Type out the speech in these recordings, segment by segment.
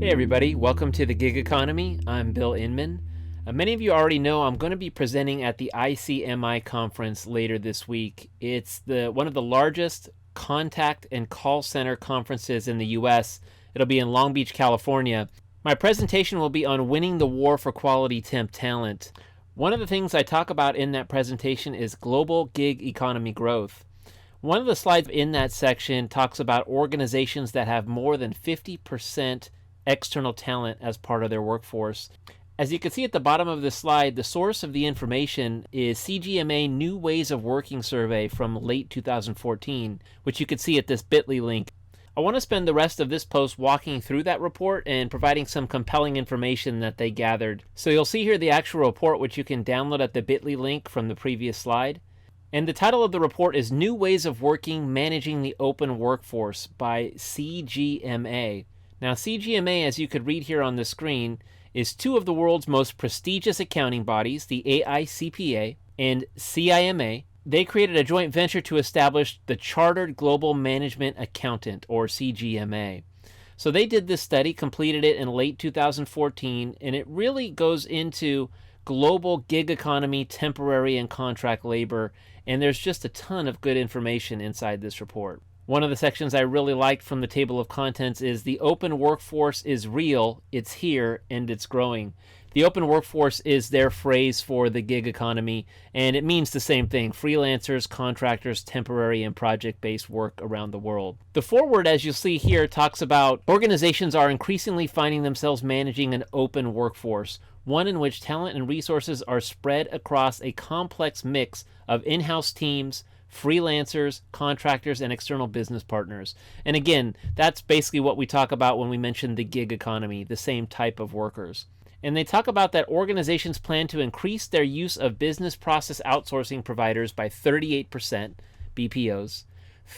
Hey everybody, welcome to the Gig Economy. I'm Bill Inman. Many of you already know I'm going to be presenting at the CGMA conference later this week. It's one of the largest contact and call center conferences in the US. It'll be in Long Beach, California. My presentation will be on winning the war for quality temp talent. One of the things I talk about in that presentation is global gig economy growth. One of the slides in that section talks about organizations that have more than 50% external talent as part of their workforce. As you can see at the bottom of this slide, the source of the information is CGMA New Ways of Working survey from late 2014, which you can see at this bit.ly link. I want to spend the rest of this post walking through that report and providing some compelling information that they gathered. So you'll see here the actual report, which you can download at the bit.ly link from the previous slide. And the title of the report is New Ways of Working Managing the Open Workforce by CGMA. Now, CGMA, as you could read here on the screen, is two of the world's most prestigious accounting bodies, the AICPA and CIMA. They created a joint venture to establish the Chartered Global Management Accountant, or CGMA. So they did this study, completed it in late 2014, and it really goes into global gig economy, temporary and contract labor, and there's just a ton of good information inside this report. One of the sections I really liked from the table of contents is the open workforce is real, it's here, and it's growing. The open workforce is their phrase for the gig economy, and it means the same thing: freelancers, contractors, temporary and project-based work around the world. The foreword, as you'll see here, talks about organizations are increasingly finding themselves managing an open workforce, one in which talent and resources are spread across a complex mix of in-house teams, freelancers, contractors, and external business partners. And again, that's basically what we talk about when we mention the gig economy, the same type of workers. And they talk about that organizations plan to increase their use of business process outsourcing providers by 38%, BPOs,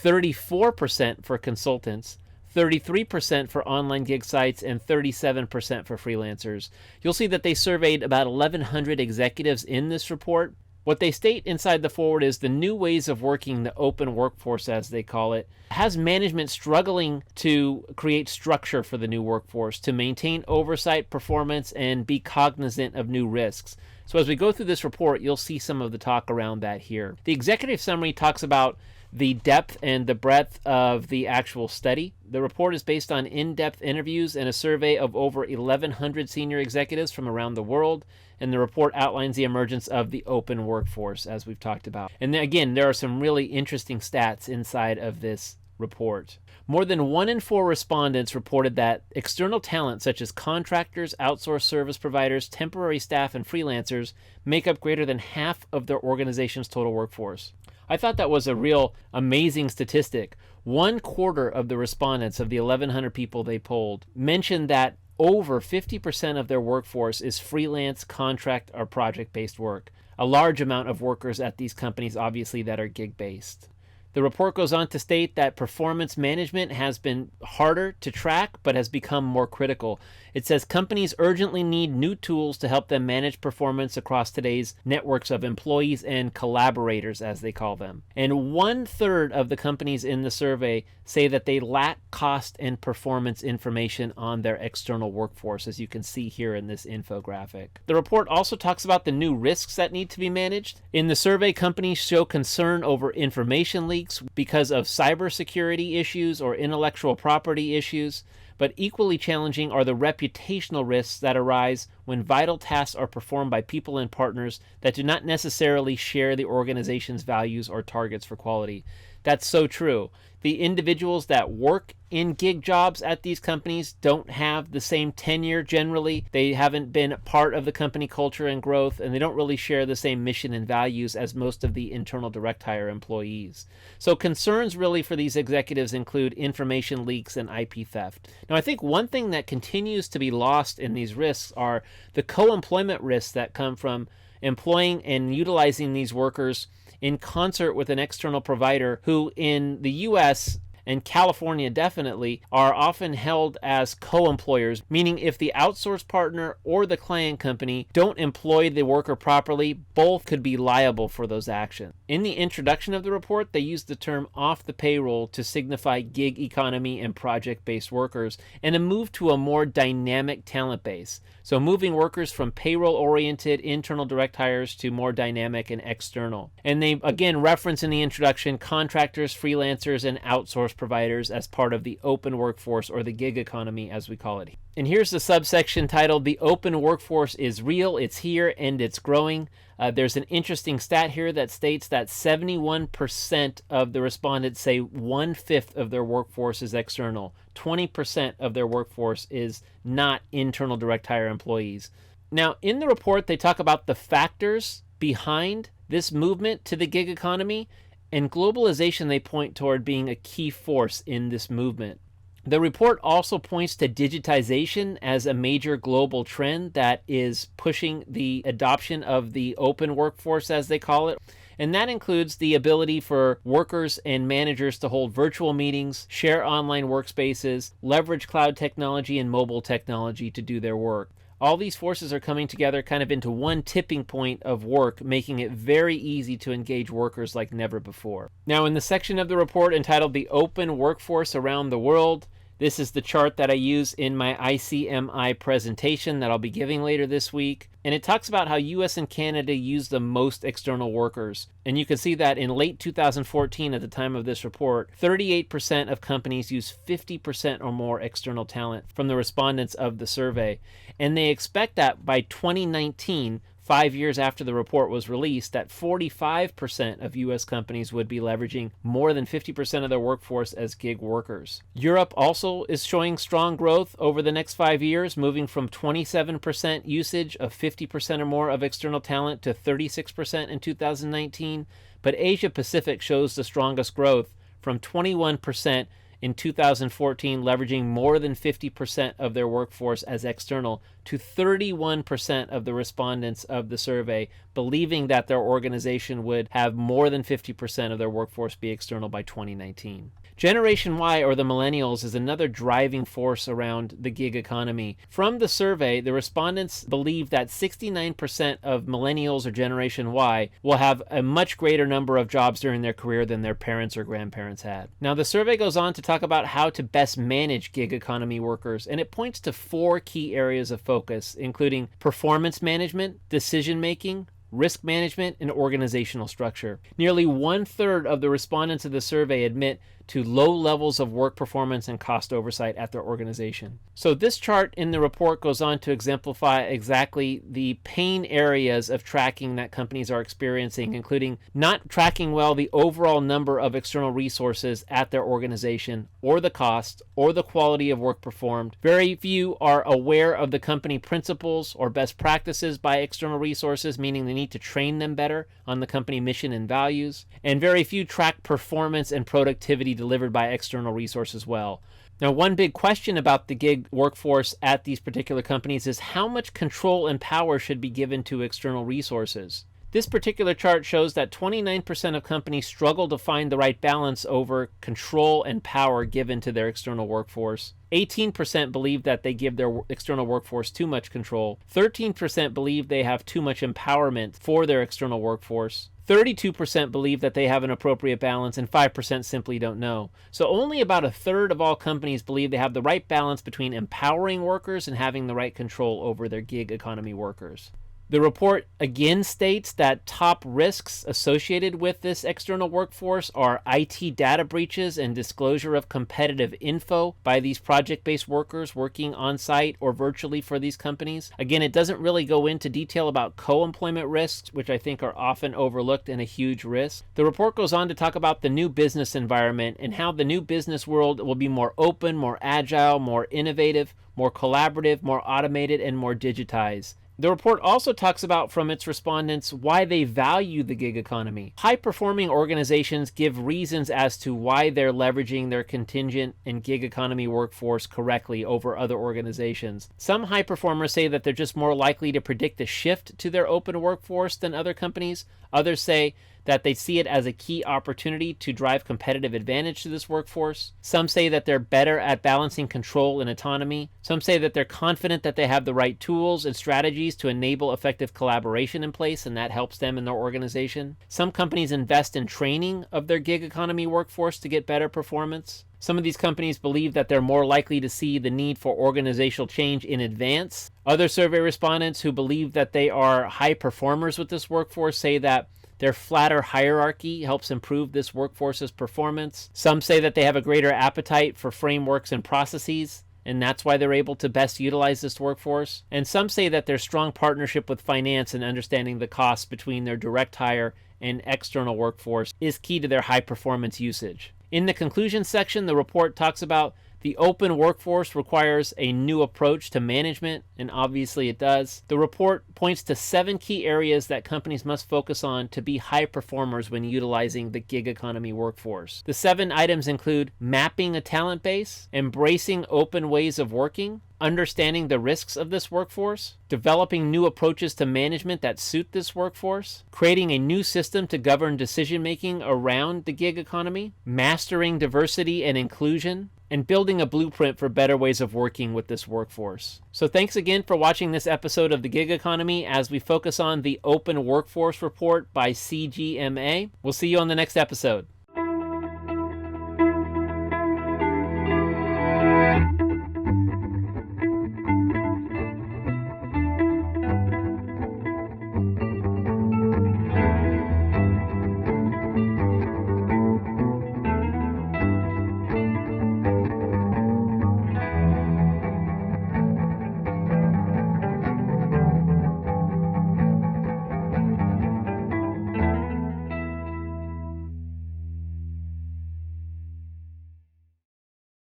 34% for consultants, 33% for online gig sites, and 37% for freelancers. You'll see that they surveyed about 1,100 executives in this report. What they state inside the forward is the new ways of working, the open workforce, as they call it, has management struggling to create structure for the new workforce, to maintain oversight, performance, and be cognizant of new risks. So as we go through this report, you'll see some of the talk around that here. The executive summary talks about the depth and the breadth of the actual study. The report is based on in-depth interviews and a survey of over 1,100 senior executives from around the world, and the report outlines the emergence of the open workforce, as we've talked about. And again, there are some really interesting stats inside of this report. More than 1 in 4 respondents reported that external talent such as contractors, outsourced service providers, temporary staff, and freelancers make up greater than half of their organization's total workforce. I thought that was a real amazing statistic. 1/4 of the respondents of the 1,100 people they polled mentioned that over 50% of their workforce is freelance, contract, or project-based work. A large amount of workers at these companies, obviously, that are gig-based. The report goes on to state that performance management has been harder to track, but has become more critical. It says companies urgently need new tools to help them manage performance across today's networks of employees and collaborators, as they call them. And 1/3 of the companies in the survey say that they lack cost and performance information on their external workforce, as you can see here in this infographic. The report also talks about the new risks that need to be managed. In the survey, companies show concern over information leaks because of cybersecurity issues or intellectual property issues, but equally challenging are the reputational risks that arise when vital tasks are performed by people and partners that do not necessarily share the organization's values or targets for quality. That's so true. The individuals that work in gig jobs at these companies don't have the same tenure generally. They haven't been part of the company culture and growth, and they don't really share the same mission and values as most of the internal direct hire employees. So concerns really for these executives include information leaks and IP theft. Now, I think one thing that continues to be lost in these risks are the co-employment risks that come from employing and utilizing these workers in concert with an external provider who in the US and California definitely, are often held as co-employers, meaning if the outsource partner or the client company don't employ the worker properly, both could be liable for those actions. In the introduction of the report, they use the term off the payroll to signify gig economy and project-based workers, and a move to a more dynamic talent base. So moving workers from payroll-oriented internal direct hires to more dynamic and external. And they, again, reference in the introduction contractors, freelancers, and outsource providers as part of the open workforce, or the gig economy as we call it. And here's the subsection titled, "The Open Workforce is Real, It's Here, and It's Growing." There's an interesting stat here that states that 71% of the respondents say 1/5 of their workforce is external. 20% of their workforce is not internal direct hire employees. Now, in the report, they talk about the factors behind this movement to the gig economy, and globalization they point toward being a key force in this movement. The report also points to digitization as a major global trend that is pushing the adoption of the open workforce, as they call it. And that includes the ability for workers and managers to hold virtual meetings, share online workspaces, leverage cloud technology and mobile technology to do their work. All these forces are coming together kind of into one tipping point of work, making it very easy to engage workers like never before. Now, in the section of the report entitled "The Open Workforce Around the World," this is the chart that I use in my ICMI presentation that I'll be giving later this week. And it talks about how US and Canada use the most external workers. And you can see that in late 2014, at the time of this report, 38% of companies use 50% or more external talent from the respondents of the survey. And they expect that by 2019, 5 years after the report was released, that 45% of US companies would be leveraging more than 50% of their workforce as gig workers. Europe also is showing strong growth over the next 5 years, moving from 27% usage of 50% or more of external talent to 36% in 2019. But Asia Pacific shows the strongest growth, from 21% in 2014, leveraging more than 50% of their workforce as external, to 31% of the respondents of the survey believing that their organization would have more than 50% of their workforce be external by 2019. Generation Y, or the millennials, is another driving force around the gig economy. From the survey, the respondents believe that 69% of millennials or Generation Y will have a much greater number of jobs during their career than their parents or grandparents had. Now, the survey goes on to talk about how to best manage gig economy workers, and it points to 4 key areas of focus, including performance management, decision making, risk management, and organizational structure. Nearly 1/3 of the respondents of the survey admit to low levels of work performance and cost oversight at their organization. So this chart in the report goes on to exemplify exactly the pain areas of tracking that companies are experiencing, including not tracking well the overall number of external resources at their organization, or the cost, or the quality of work performed. Very few are aware of the company principles or best practices by external resources, meaning they need to train them better on the company mission and values. And very few track performance and productivity delivered by external resources well. Now, one big question about the gig workforce at these particular companies is how much control and power should be given to external resources. This particular chart shows that 29% of companies struggle to find the right balance over control and power given to their external workforce. 18% believe that they give their external workforce too much control. 13% believe they have too much empowerment for their external workforce. 32% believe that they have an appropriate balance, and 5% simply don't know. So only about 1/3 of all companies believe they have the right balance between empowering workers and having the right control over their gig economy workers. The report again states that top risks associated with this external workforce are IT data breaches and disclosure of competitive info by these project-based workers working on-site or virtually for these companies. Again, it doesn't really go into detail about co-employment risks, which I think are often overlooked and a huge risk. The report goes on to talk about the new business environment and how the new business world will be more open, more agile, more innovative, more collaborative, more automated, and more digitized. The report also talks about, from its respondents, why they value the gig economy. High-performing organizations give reasons as to why they're leveraging their contingent and gig economy workforce correctly over other organizations. Some high performers say that they're just more likely to predict the shift to their open workforce than other companies. Others say that they see it as a key opportunity to drive competitive advantage to this workforce. Some say that they're better at balancing control and autonomy. Some say that they're confident that they have the right tools and strategies to enable effective collaboration in place, and that helps them in their organization. Some companies invest in training of their gig economy workforce to get better performance. Some of these companies believe that they're more likely to see the need for organizational change in advance. Other survey respondents who believe that they are high performers with this workforce say that their flatter hierarchy helps improve this workforce's performance. Some say that they have a greater appetite for frameworks and processes, and that's why they're able to best utilize this workforce. And some say that their strong partnership with finance and understanding the costs between their direct hire and external workforce is key to their high performance usage. In the conclusion section, the report talks about the open workforce requires a new approach to management, and obviously it does. The report points to 7 key areas that companies must focus on to be high performers when utilizing the gig economy workforce. The 7 items include mapping a talent base, embracing open ways of working, understanding the risks of this workforce, developing new approaches to management that suit this workforce, creating a new system to govern decision-making around the gig economy, mastering diversity and inclusion, and building a blueprint for better ways of working with this workforce. So thanks again for watching this episode of The Gig Economy as we focus on the Open Workforce Report by CGMA. We'll see you on the next episode.